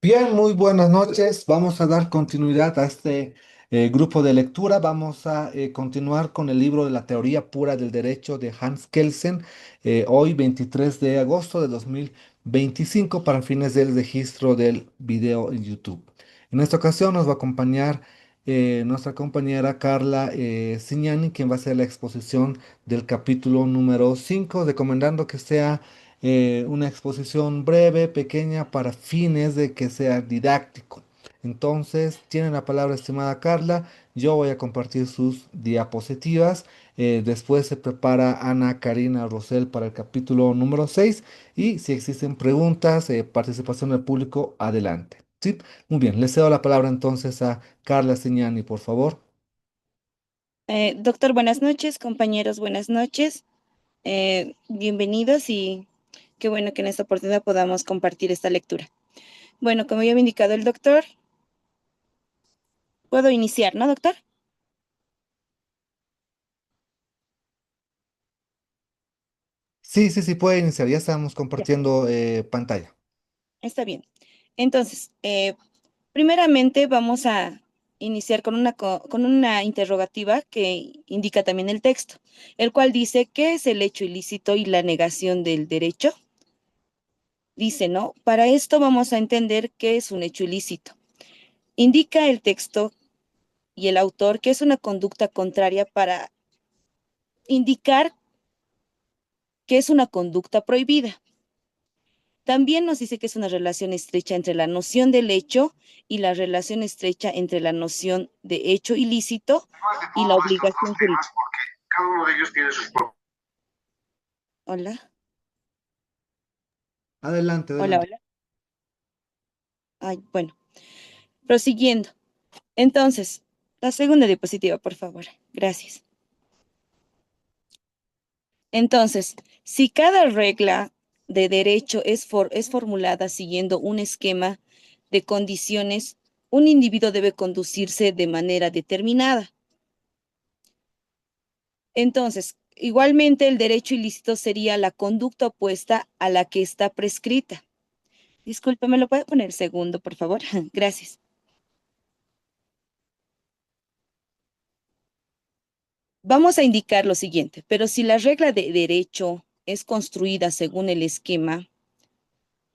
Bien, muy buenas noches. Vamos a dar continuidad a este grupo de lectura. Vamos a continuar con el libro de la teoría pura del derecho de Hans Kelsen, hoy 23 de agosto de 2025 para fines del registro del video en YouTube. En esta ocasión nos va a acompañar nuestra compañera Carla Signani, quien va a hacer la exposición del capítulo número 5, recomendando que sea una exposición breve, pequeña, para fines de que sea didáctico. Entonces, tiene la palabra, estimada Carla. Yo voy a compartir sus diapositivas. Después se prepara Ana Karina Rosell para el capítulo número 6. Y si existen preguntas, participación del público, adelante. ¿Sí? Muy bien, le cedo la palabra entonces a Carla Signani, por favor. Doctor, buenas noches, compañeros, buenas noches. Bienvenidos y qué bueno que en esta oportunidad podamos compartir esta lectura. Bueno, como ya me ha indicado el doctor, puedo iniciar, ¿no, doctor? Sí, sí, sí, puede iniciar. Ya estamos Ya, compartiendo pantalla. está bien. Entonces, primeramente vamos a iniciar con con una interrogativa que indica también el texto, el cual dice: ¿qué es el hecho ilícito y la negación del derecho? Dice, ¿no? Para esto vamos a entender qué es un hecho ilícito. Indica el texto y el autor que es una conducta contraria para indicar que es una conducta prohibida. También nos dice que es una relación estrecha entre la noción del hecho y la relación estrecha entre la noción de hecho ilícito Además de y la todos estos obligación dos temas, jurídica. porque cada uno de ellos tiene sus propios. Hola, Adelante, hola, adelante. hola. Ay, bueno, prosiguiendo. Entonces, la segunda diapositiva, por favor. Gracias. Entonces, si cada regla de derecho es formulada siguiendo un esquema de condiciones, un individuo debe conducirse de manera determinada. Entonces, igualmente el derecho ilícito sería la conducta opuesta a la que está prescrita. Disculpe, ¿me lo puede poner segundo, por favor? Gracias. Vamos a indicar lo siguiente, pero si la regla de derecho es construida según el esquema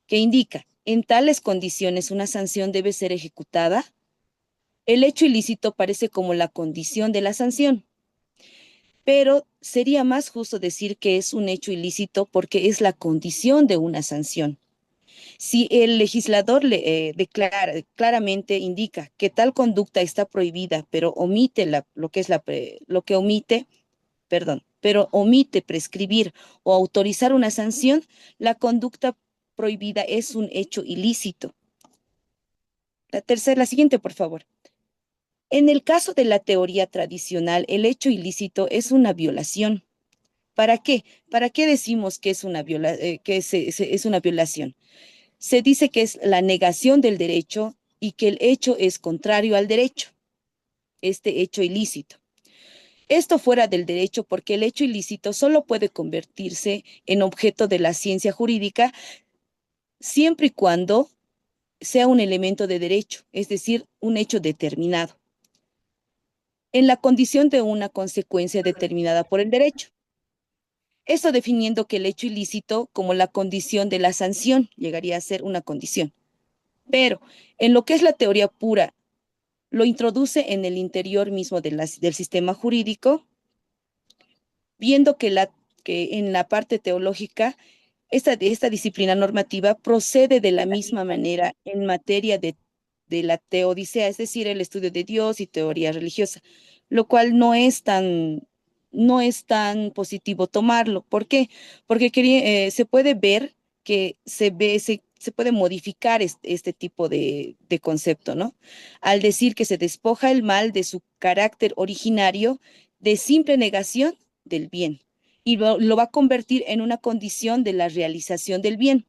que indica, en tales condiciones una sanción debe ser ejecutada, el hecho ilícito parece como la condición de la sanción, pero sería más justo decir que es un hecho ilícito porque es la condición de una sanción. Si el legislador declara, claramente indica que tal conducta está prohibida, pero omite lo que es lo que omite, perdón, pero omite prescribir o autorizar una sanción, la conducta prohibida es un hecho ilícito. La siguiente, por favor. En el caso de la teoría tradicional, el hecho ilícito es una violación. ¿Para qué? ¿Para qué decimos que es es una violación? Se dice que es la negación del derecho y que el hecho es contrario al derecho, este hecho ilícito. Esto fuera del derecho porque el hecho ilícito solo puede convertirse en objeto de la ciencia jurídica siempre y cuando sea un elemento de derecho, es decir, un hecho determinado, en la condición de una consecuencia determinada por el derecho. Esto definiendo que el hecho ilícito como la condición de la sanción llegaría a ser una condición. Pero en lo que es la teoría pura, lo introduce en el interior mismo del sistema jurídico, viendo que en la parte teológica, esta disciplina normativa procede de la misma manera en materia de la teodicea, es decir, el estudio de Dios y teoría religiosa, lo cual no es tan positivo tomarlo. ¿Por qué? Porque se puede ver que se puede modificar este tipo de concepto, ¿no? Al decir que se despoja el mal de su carácter originario de simple negación del bien y lo va a convertir en una condición de la realización del bien.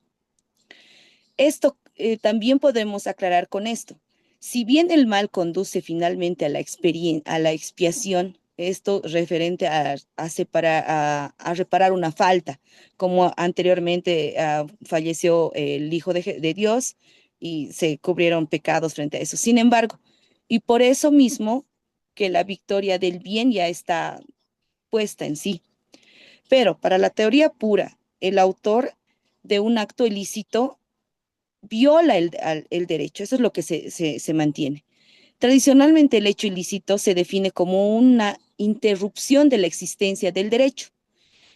Esto también podemos aclarar con esto. Si bien el mal conduce finalmente a a la expiación, esto referente a reparar una falta, como anteriormente falleció el Hijo de Dios y se cubrieron pecados frente a eso. Sin embargo, y por eso mismo que la victoria del bien ya está puesta en sí. Pero para la teoría pura, el autor de un acto ilícito viola el derecho. Eso es lo que se mantiene. Tradicionalmente, el hecho ilícito se define como una interrupción de la existencia del derecho.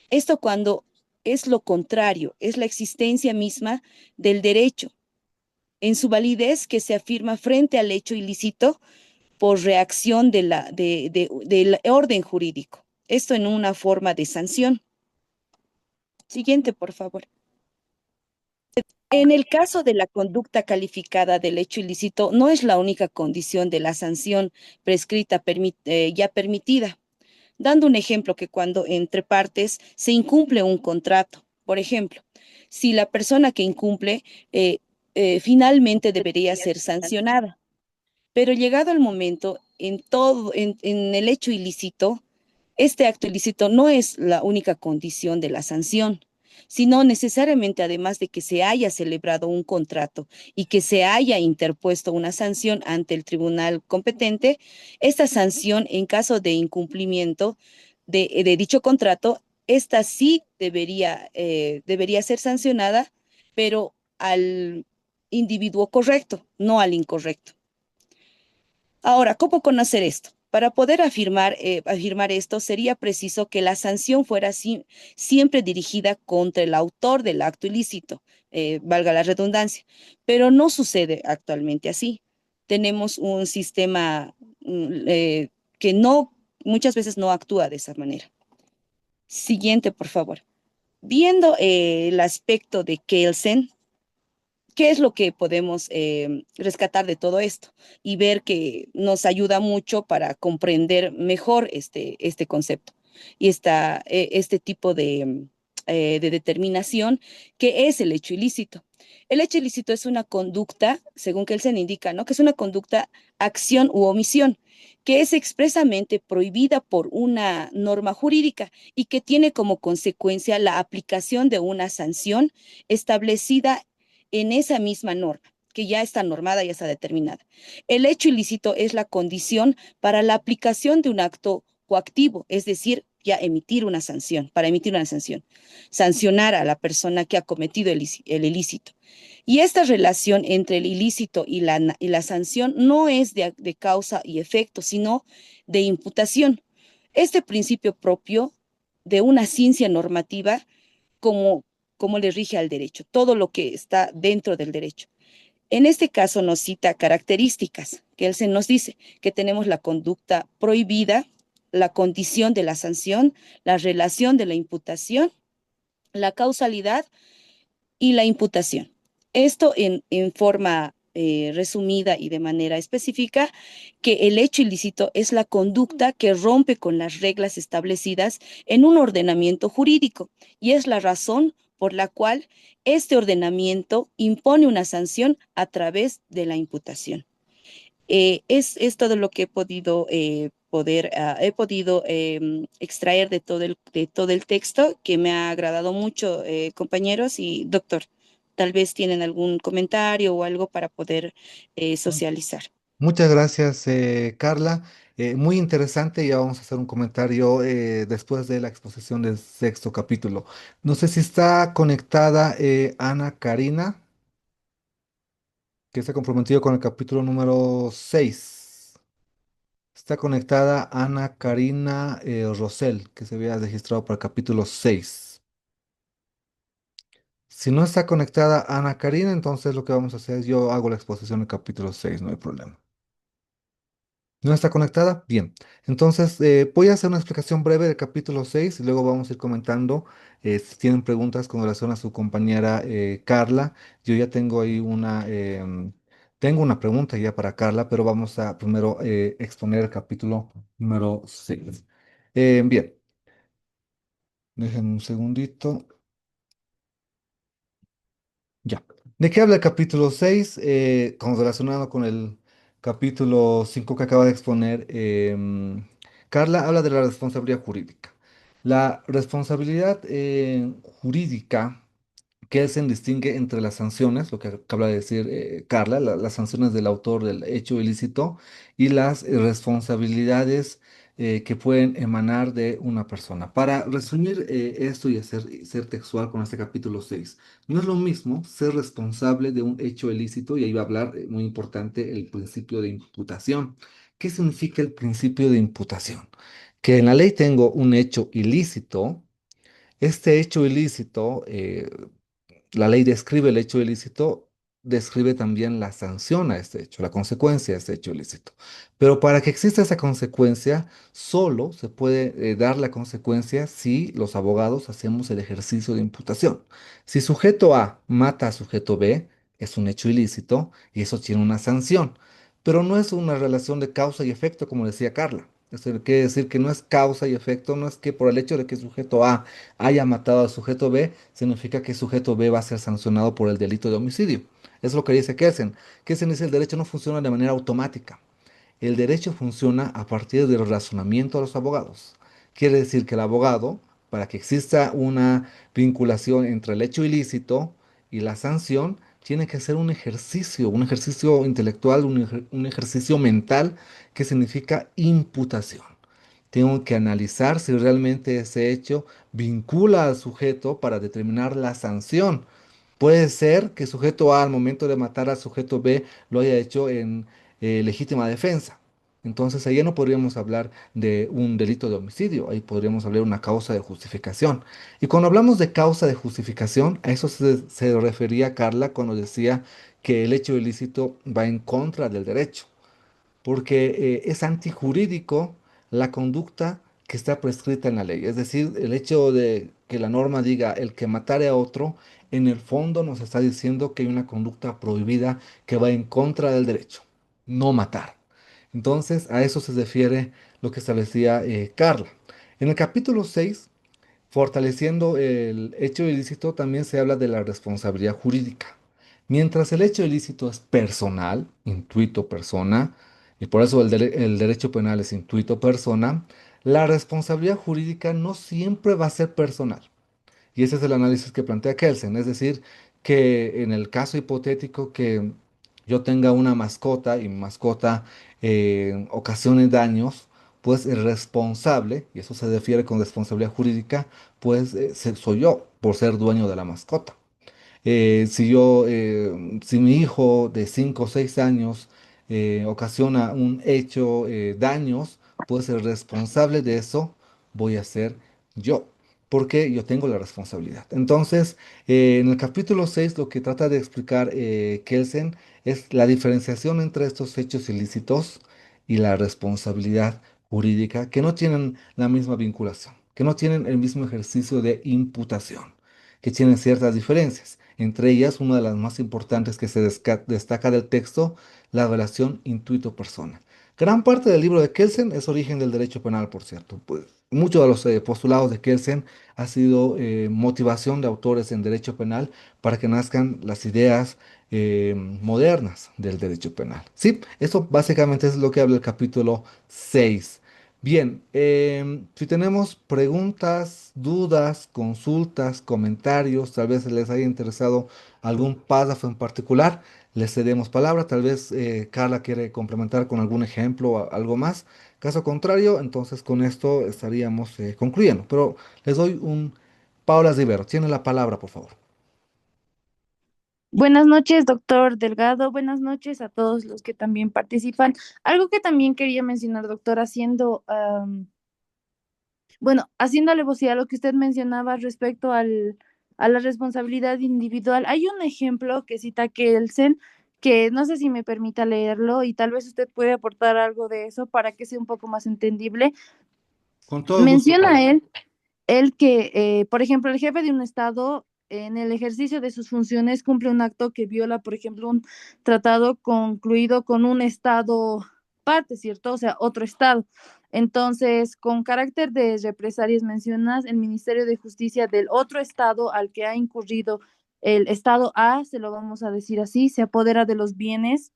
Esto cuando es lo contrario, es la existencia misma del derecho, en su validez que se afirma frente al hecho ilícito por reacción del orden jurídico. Esto en una forma de sanción. Siguiente, por favor. En el caso de la conducta calificada del hecho ilícito, no es la única condición de la sanción prescrita ya permitida. Dando un ejemplo que cuando entre partes se incumple un contrato, por ejemplo, si la persona que incumple finalmente debería ser sancionada, pero llegado el momento, en el hecho ilícito, este acto ilícito no es la única condición de la sanción, sino necesariamente, además de que se haya celebrado un contrato y que se haya interpuesto una sanción ante el tribunal competente, esta sanción, en caso de incumplimiento de dicho contrato, esta sí debería ser sancionada, pero al individuo correcto, no al incorrecto. Ahora, ¿cómo conocer esto? Para poder afirmar esto, sería preciso que la sanción fuera siempre dirigida contra el autor del acto ilícito, valga la redundancia, pero no sucede actualmente así. Tenemos un sistema que muchas veces no actúa de esa manera. Siguiente, por favor. Viendo el aspecto de Kelsen, ¿qué es lo que podemos rescatar de todo esto? Y ver que nos ayuda mucho para comprender mejor este concepto y este tipo de determinación que es el hecho ilícito. El hecho ilícito es una conducta, según Kelsen indica, ¿no? Que es una conducta, acción u omisión, que es expresamente prohibida por una norma jurídica y que tiene como consecuencia la aplicación de una sanción establecida en esa misma norma, que ya está normada, ya está determinada. El hecho ilícito es la condición para la aplicación de un acto coactivo, es decir, ya emitir una sanción, para emitir una sanción, sancionar a la persona que ha cometido el ilícito. Y esta relación entre el ilícito y la sanción no es de causa y efecto, sino de imputación. Este principio propio de una ciencia normativa como, como le rige al derecho, todo lo que está dentro del derecho. En este caso nos cita características, que él se nos dice que tenemos la conducta prohibida, la condición de la sanción, la relación de la imputación, la causalidad y la imputación. Esto en forma resumida y de manera específica, que el hecho ilícito es la conducta que rompe con las reglas establecidas en un ordenamiento jurídico y es la razón por la cual este ordenamiento impone una sanción a través de la imputación. Es todo lo que he podido extraer de todo el texto, que me ha agradado mucho, compañeros y doctor. Tal vez tienen algún comentario o algo para poder socializar. Muchas gracias, Carla. Muy interesante. Ya vamos a hacer un comentario después de la exposición del sexto capítulo. No sé si está conectada Ana Karina, que está comprometido con el capítulo número 6. Está conectada Ana Karina Rosell, que se había registrado para el capítulo 6. Si no está conectada Ana Karina, entonces lo que vamos a hacer es yo hago la exposición del capítulo 6, no hay problema. ¿No está conectada? Bien. Entonces, voy a hacer una explicación breve del capítulo 6 y luego vamos a ir comentando si tienen preguntas con relación a su compañera Carla. Yo ya tengo ahí tengo una pregunta ya para Carla, pero vamos a primero exponer el capítulo número 6. Bien, déjenme un segundito. Ya. ¿De qué habla el capítulo 6? Como relacionado con el capítulo 5 que acaba de exponer, Carla habla de la responsabilidad jurídica. La responsabilidad jurídica Kelsen distingue entre las sanciones, lo que acaba de decir Carla, las sanciones del autor del hecho ilícito y las responsabilidades que pueden emanar de una persona. Para resumir esto y ser textual con este capítulo 6, no es lo mismo ser responsable de un hecho ilícito, y ahí va a hablar, muy importante, el principio de imputación. ¿Qué significa el principio de imputación? Que en la ley tengo un hecho ilícito. Este hecho ilícito, la ley describe el hecho ilícito, describe también la sanción a este hecho, la consecuencia de este hecho ilícito. Pero para que exista esa consecuencia, solo se puede dar la consecuencia si los abogados hacemos el ejercicio de imputación. Si sujeto A mata a sujeto B, es un hecho ilícito y eso tiene una sanción, pero no es una relación de causa y efecto, como decía Carla. Esto quiere decir que no es causa y efecto, no es que por el hecho de que sujeto A haya matado al sujeto B, significa que el sujeto B va a ser sancionado por el delito de homicidio. Es lo que dice Kelsen. Kelsen dice: el derecho no funciona de manera automática. El derecho funciona a partir del razonamiento de los abogados. Quiere decir que el abogado, para que exista una vinculación entre el hecho ilícito y la sanción, tiene que hacer un ejercicio intelectual, un ejercicio mental, que significa imputación. Tengo que analizar si realmente ese hecho vincula al sujeto para determinar la sanción. Puede ser que sujeto A, al momento de matar al sujeto B, lo haya hecho en legítima defensa. Entonces ahí ya no podríamos hablar de un delito de homicidio, ahí podríamos hablar de una causa de justificación. Y cuando hablamos de causa de justificación, a eso se refería Carla cuando decía que el hecho ilícito va en contra del derecho, porque es antijurídico la conducta que está prescrita en la ley. Es decir, el hecho de que la norma diga el que matare a otro, en el fondo nos está diciendo que hay una conducta prohibida que va en contra del derecho, no matar. Entonces, a eso se refiere lo que establecía Carla. En el capítulo 6, fortaleciendo el hecho ilícito, también se habla de la responsabilidad jurídica. Mientras el hecho ilícito es personal, intuito persona, y por eso el derecho penal es intuito persona, la responsabilidad jurídica no siempre va a ser personal. Y ese es el análisis que plantea Kelsen, es decir, que en el caso hipotético que yo tenga una mascota y mi mascota ocasione daños, pues el responsable, y eso se refiere con responsabilidad jurídica, pues soy yo por ser dueño de la mascota. Si mi hijo de 5 o 6 años ocasiona un hecho, daños, pues el responsable de eso voy a ser yo, porque yo tengo la responsabilidad. Entonces, en el capítulo 6 lo que trata de explicar Kelsen es la diferenciación entre estos hechos ilícitos y la responsabilidad jurídica, que no tienen la misma vinculación, que no tienen el mismo ejercicio de imputación, que tienen ciertas diferencias. Entre ellas, una de las más importantes que se destaca del texto, la relación intuito-persona. Gran parte del libro de Kelsen es origen del derecho penal, por cierto. Pues, muchos de los postulados de Kelsen ha sido motivación de autores en derecho penal para que nazcan las ideas modernas del derecho penal. Sí, eso básicamente es lo que habla el capítulo 6. Bien, si tenemos preguntas, dudas, consultas, comentarios, tal vez les haya interesado algún párrafo en particular, les cedemos palabra. Tal vez Carla quiere complementar con algún ejemplo o algo más. Caso contrario, entonces con esto estaríamos concluyendo. Pero les doy un... Paula Rivero, tiene la palabra, por favor. Buenas noches, doctor Delgado. Buenas noches a todos los que también participan. Algo que también quería mencionar, doctor, haciendo alevosía a lo que usted mencionaba respecto a la responsabilidad individual. Hay un ejemplo que cita Kelsen, que no sé si me permita leerlo y tal vez usted puede aportar algo de eso para que sea un poco más entendible. Con todo gusto, Menciona Paula. él que, por ejemplo, el jefe de un estado en el ejercicio de sus funciones cumple un acto que viola, por ejemplo, un tratado concluido con un estado parte, ¿cierto? O sea, otro estado. Entonces, con carácter de represalias mencionas, el Ministerio de Justicia del otro estado al que ha incurrido el estado A, se lo vamos a decir así, se apodera de los bienes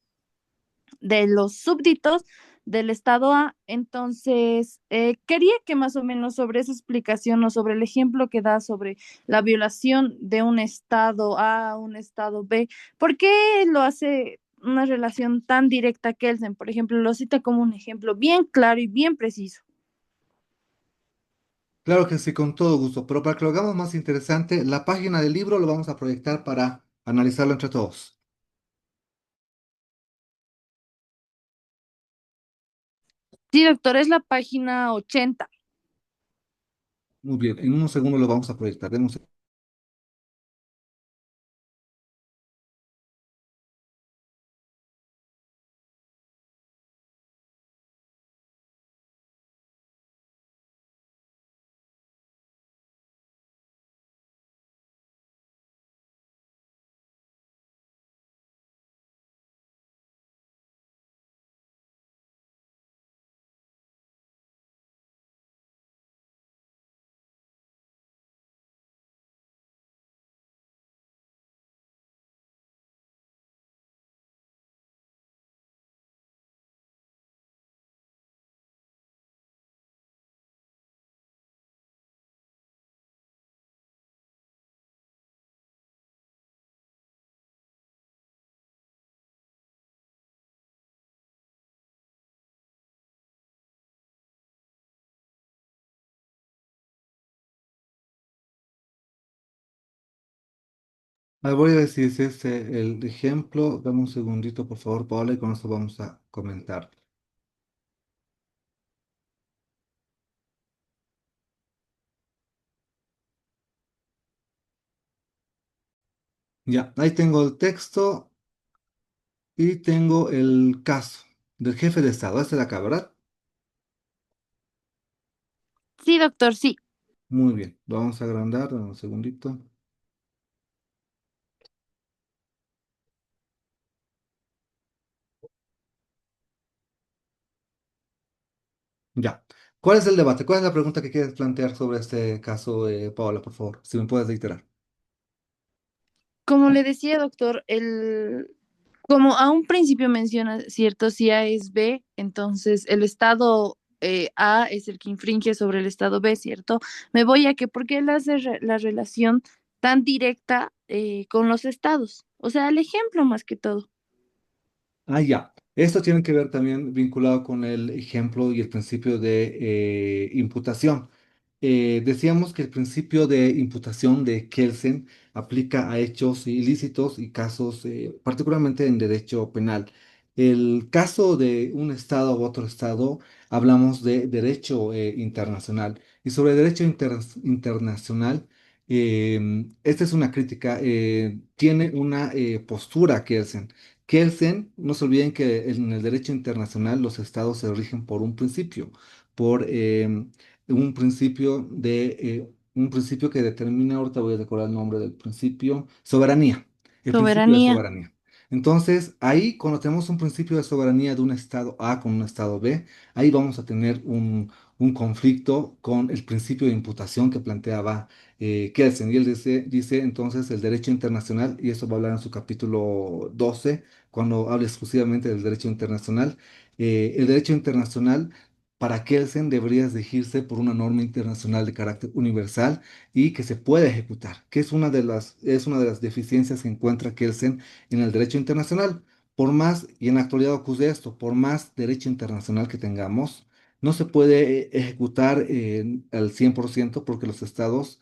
de los súbditos del estado A. Entonces, quería que más o menos sobre esa explicación o sobre el ejemplo que da sobre la violación de un estado A a un estado B, ¿por qué lo hace una relación tan directa Kelsen? Por ejemplo, lo cita como un ejemplo bien claro y bien preciso. Claro que sí, con todo gusto, pero para que lo hagamos más interesante, la página del libro lo vamos a proyectar para analizarlo entre todos. Sí, doctor, es la página 80. Muy bien, en unos segundos lo vamos a proyectar. Voy a ver si es este el ejemplo. Dame un segundito, por favor, Paola, y con eso vamos a comentar. Ya, ahí tengo el texto y tengo el caso del jefe de Estado. Este de acá, ¿verdad? Sí, doctor, sí. Muy bien, lo vamos a agrandar, dame un segundito. Ya. ¿Cuál es el debate? ¿Cuál es la pregunta que quieres plantear sobre este caso, Paola, por favor? Si me puedes reiterar. Como le decía, doctor, como a un principio menciona, cierto, si A es B, entonces el estado A es el que infringe sobre el estado B, ¿cierto? Me voy a que, ¿por qué él hace la relación tan directa con los estados? O sea, el ejemplo más que todo. Ah, ya. Esto tiene que ver también vinculado con el ejemplo y el principio de imputación. Decíamos que el principio de imputación de Kelsen aplica a hechos ilícitos y casos, particularmente en derecho penal. El caso de un estado u otro estado, hablamos de derecho internacional. Y sobre derecho internacional, esta es una crítica, tiene una postura Kelsen. Kelsen, no se olviden que en el derecho internacional los estados se rigen por por un principio un principio que determina, ahorita voy a recordar el nombre del principio, soberanía, el principio de Soberanía. soberanía. Entonces, ahí cuando tenemos un principio de soberanía de un estado A con un estado B, ahí vamos a tener un conflicto con el principio de imputación que planteaba Kelsen. Y él dice entonces el derecho internacional, y eso va a hablar en su capítulo 12 cuando habla exclusivamente del derecho internacional. El derecho internacional para Kelsen debería regirse por una norma internacional de carácter universal y que se pueda ejecutar, que es una de las deficiencias que encuentra Kelsen en el derecho internacional. Por más, y en la actualidad ocurre esto, por más derecho internacional que tengamos, no se puede ejecutar al 100% porque los estados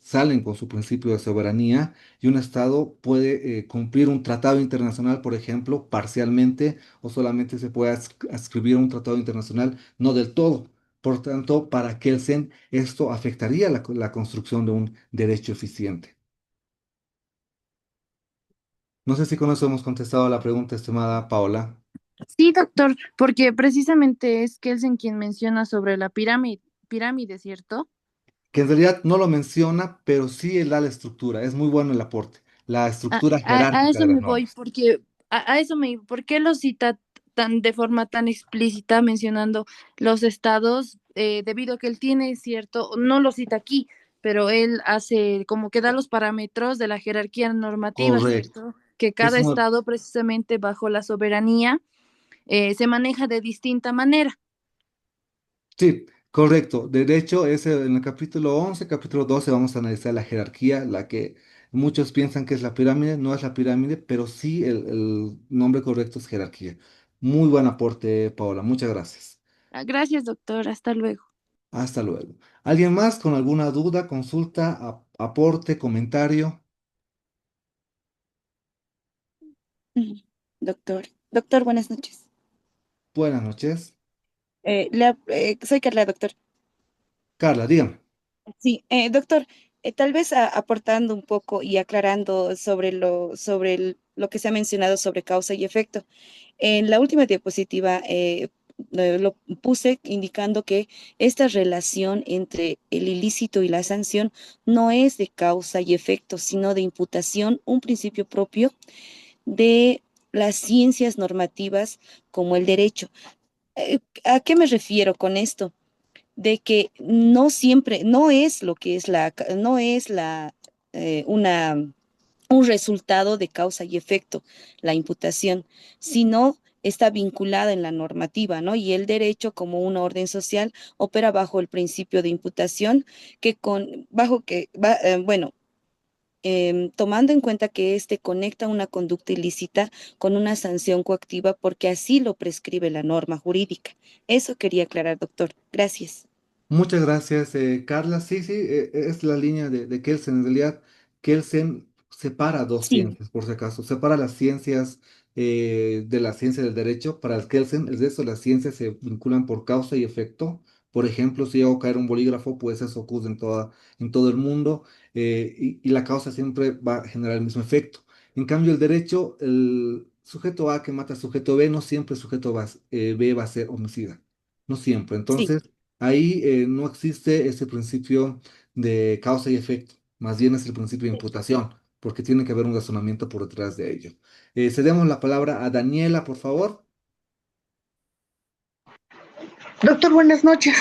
salen con su principio de soberanía y un estado puede cumplir un tratado internacional, por ejemplo, parcialmente o solamente se puede adscribir a un tratado internacional, no del todo. Por tanto, para Kelsen, esto afectaría la construcción de un derecho eficiente. No sé si con eso hemos contestado a la pregunta, estimada Paola, Sí, doctor, porque precisamente es Kelsen quien menciona sobre la pirámide, ¿cierto? que en realidad no lo menciona, pero sí él da la estructura. Es muy bueno el aporte, la estructura A jerárquica eso de las me voy, normas. porque a eso me ¿por qué lo cita tan de forma tan explícita mencionando los estados? Debido a que él tiene cierto, no lo cita aquí, pero él hace como que da los parámetros de la jerarquía normativa, Correcto. ¿cierto? Que Es cada estado precisamente bajo la soberanía se maneja de distinta manera. Sí, correcto. De hecho, en el capítulo 11, capítulo 12 vamos a analizar la jerarquía, la que muchos piensan que es la pirámide, no es la pirámide, pero sí el nombre correcto es jerarquía. Muy buen aporte, Paola. Muchas gracias. Ah, gracias, doctor. Hasta luego. Hasta luego. ¿Alguien más con alguna duda, consulta, aporte, comentario? Mm, doctor, buenas noches. Buenas noches. Soy Carla, doctor. Carla, dígame. Sí, doctor, tal vez aportando un poco y aclarando sobre lo que se ha mencionado sobre causa y efecto. En la última diapositiva lo puse indicando que esta relación entre el ilícito y la sanción no es de causa y efecto, sino de imputación, un principio propio de las ciencias normativas como el derecho. ¿A qué me refiero con esto? De que no siempre, no es lo que es no es una, un resultado de causa y efecto, la imputación, sino está vinculada en la normativa, ¿no? Y el derecho como una orden social opera bajo el principio de imputación bueno, tomando en cuenta que éste conecta una conducta ilícita con una sanción coactiva porque así lo prescribe la norma jurídica. Eso quería aclarar, doctor. Gracias. Muchas gracias, Carla. Sí, sí, es la línea de Kelsen. En realidad, Kelsen separa dos Sí, ciencias, por si acaso. Separa las ciencias de la ciencia del derecho. Para el Kelsen, el resto de las ciencias se vinculan por causa y efecto. Por ejemplo, si hago caer un bolígrafo, pues eso ocurre en todo el mundo y la causa siempre va a generar el mismo efecto. En cambio, el derecho, el sujeto A que mata al sujeto B, no siempre el sujeto B va a ser homicida. No siempre. sí. Entonces, ahí no existe ese principio de causa y efecto, más bien es el principio de imputación, porque tiene que haber un razonamiento por detrás de ello. Cedemos la palabra a Daniela, por favor. Doctor, buenas noches.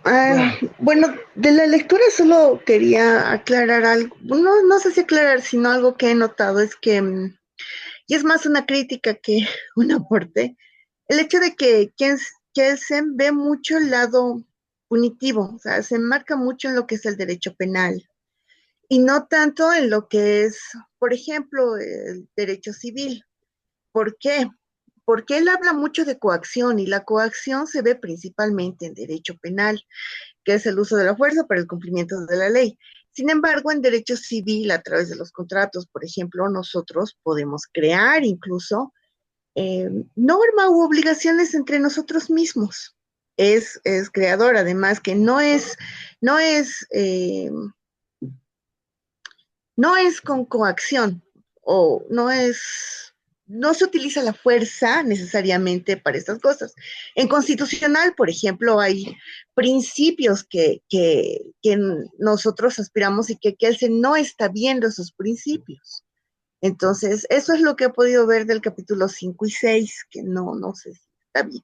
Bueno, Bueno, de la lectura solo quería aclarar algo, no sé si aclarar, sino algo que he notado es que, y es más una crítica que un aporte, el hecho de que Kelsen ve mucho el lado punitivo, o sea, se enmarca mucho en lo que es el derecho penal y no tanto en lo que es, por ejemplo, el derecho civil. ¿Por qué? Porque él habla mucho de coacción y la coacción se ve principalmente en derecho penal, que es el uso de la fuerza para el cumplimiento de la ley. Sin embargo, en derecho civil, a través de los contratos, por ejemplo, nosotros podemos crear incluso norma u obligaciones entre nosotros mismos. Es creador, además, que no es, eh, no es con coacción o no se utiliza la fuerza necesariamente para estas cosas. En constitucional, por ejemplo, hay principios que nosotros aspiramos y que Kelsen no está viendo esos principios. Entonces, eso es lo que he podido ver del capítulo 5 y 6 que no sé si está bien.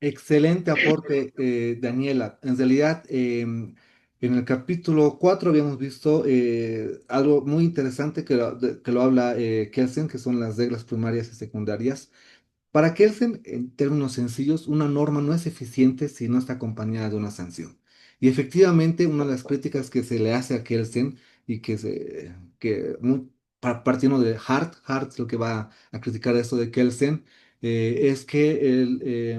excelente aporte, Daniela. En realidad, en el capítulo 4 habíamos visto algo muy interesante que lo habla Kelsen, que son las reglas primarias y secundarias. Para Kelsen, en términos sencillos, una norma no es eficiente si no está acompañada de una sanción. Y efectivamente, una de las críticas que se le hace a Kelsen y partiendo de Hart lo que va a criticar esto de Kelsen, es que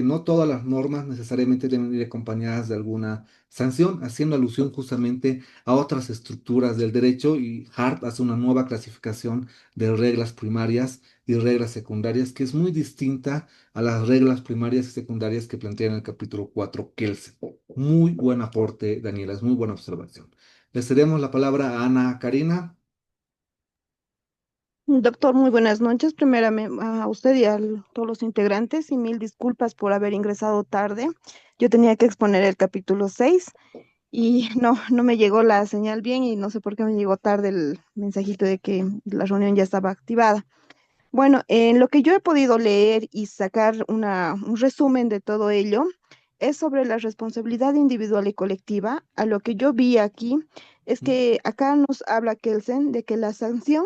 no todas las normas necesariamente deben ir acompañadas de alguna sanción, haciendo alusión justamente a otras estructuras del derecho y Hart hace una nueva clasificación de reglas primarias y reglas secundarias, que es muy distinta a las reglas primarias y secundarias que plantea en el capítulo 4 Kelsen. Muy buen aporte, Daniela, es muy buena observación. Le cedemos la palabra a Ana Karina. Doctor, muy buenas noches. Primeramente a usted y a todos los integrantes y mil disculpas por haber ingresado tarde. Yo tenía que exponer el capítulo 6 y no me llegó la señal bien y no sé por qué me llegó tarde el mensajito de que la reunión ya estaba activada. Bueno, en lo que yo he podido leer y sacar un resumen de todo ello es sobre la responsabilidad individual y colectiva. A lo que yo vi aquí es que acá nos habla Kelsen de que la sanción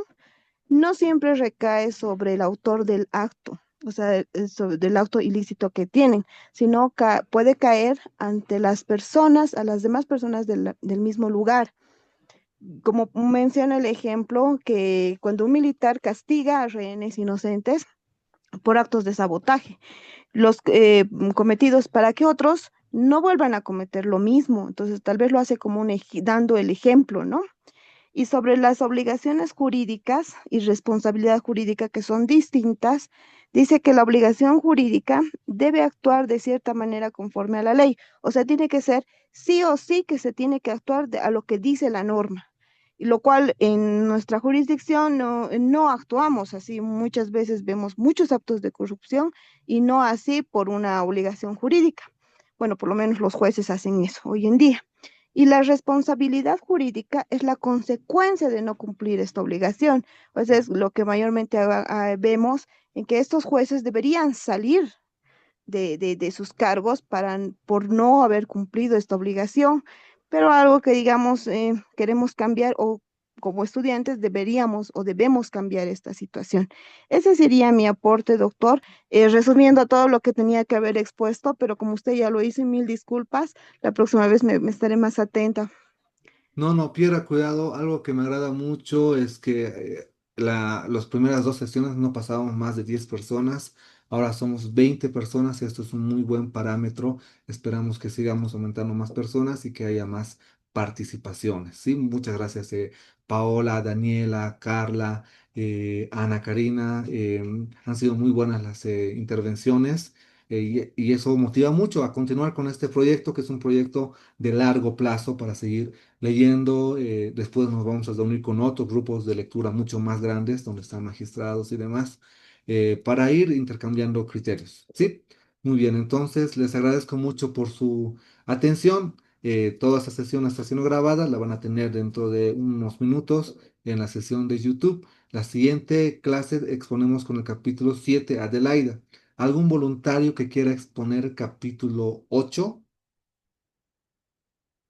no siempre recae sobre el autor del acto, o sea, del acto ilícito que tienen, sino puede caer ante las personas, a las demás personas del mismo lugar. Como menciona el ejemplo, que cuando un militar castiga a rehenes inocentes por actos de sabotaje, los cometidos para que otros no vuelvan a cometer lo mismo. Entonces, tal vez lo hace como dando el ejemplo, ¿no? Y sobre las obligaciones jurídicas y responsabilidad jurídica que son distintas, dice que la obligación jurídica debe actuar de cierta manera conforme a la ley. O sea, tiene que ser sí o sí que se tiene que actuar a lo que dice la norma. Y lo cual en nuestra jurisdicción no actuamos así. Muchas veces vemos muchos actos de corrupción y no así por una obligación jurídica. Bueno, por lo menos los jueces hacen eso hoy en día. Y la responsabilidad jurídica es la consecuencia de no cumplir esta obligación. Pues es lo que mayormente vemos en que estos jueces deberían salir de sus cargos por no haber cumplido esta obligación, pero algo que digamos queremos cambiar o como estudiantes deberíamos o debemos cambiar esta situación. Ese sería mi aporte, doctor, resumiendo todo lo que tenía que haber expuesto, pero como usted ya lo hizo, mil disculpas, la próxima vez me estaré más atenta. No, no, Piera, cuidado. Algo que me agrada mucho es que las primeras dos sesiones no pasábamos más de 10 personas. Ahora somos 20 personas y esto es un muy buen parámetro. Esperamos que sigamos aumentando más personas y que haya más participaciones. Sí, muchas gracias, Paola, Daniela, Carla, Ana Karina. Han sido muy buenas las intervenciones. Y eso motiva mucho a continuar con este proyecto, que es un proyecto de largo plazo para seguir leyendo. Después nos vamos a reunir con otros grupos de lectura mucho más grandes, donde están magistrados y demás, para ir intercambiando criterios. ¿Sí? Muy bien, entonces les agradezco mucho por su atención. Toda esta sesión está siendo grabada, la van a tener dentro de unos minutos en la sesión de YouTube. La siguiente clase exponemos con el capítulo 7, Adelaida. ¿Algún voluntario que quiera exponer el capítulo 8?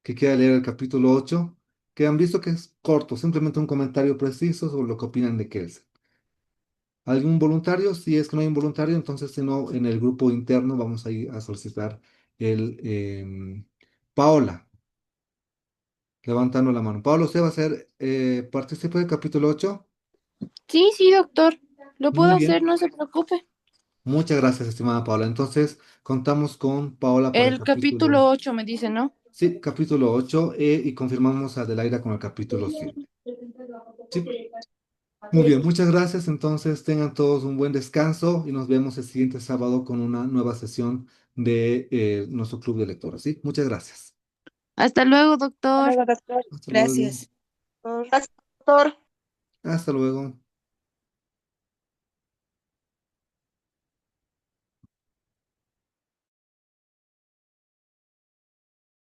Que quiera leer el capítulo 8, que han visto que es corto, simplemente un comentario preciso sobre lo que opinan de Kelsen. ¿Algún voluntario? Si es que no hay un voluntario, entonces si no, en el grupo interno vamos a ir a solicitar el Paola, levantando la mano. Paola, ¿usted va a ser partícipe del capítulo 8? Sí, sí, doctor. Lo puedo Muy hacer, bien. no se preocupe. Muchas gracias, estimada Paola. Entonces, contamos con Paola para el El capítulo capítulo, 8 me dice, ¿no? sí, capítulo 8, y confirmamos a Adelaida con el capítulo 7. Sí. Muy bien, muchas gracias. Entonces tengan todos un buen descanso y nos vemos el siguiente sábado con una nueva sesión de nuestro club de lectura. ¿Sí? Muchas gracias. Hasta luego, doctor. Luego, doctor. Hasta luego. Gracias. Gracias, doctor. Hasta luego.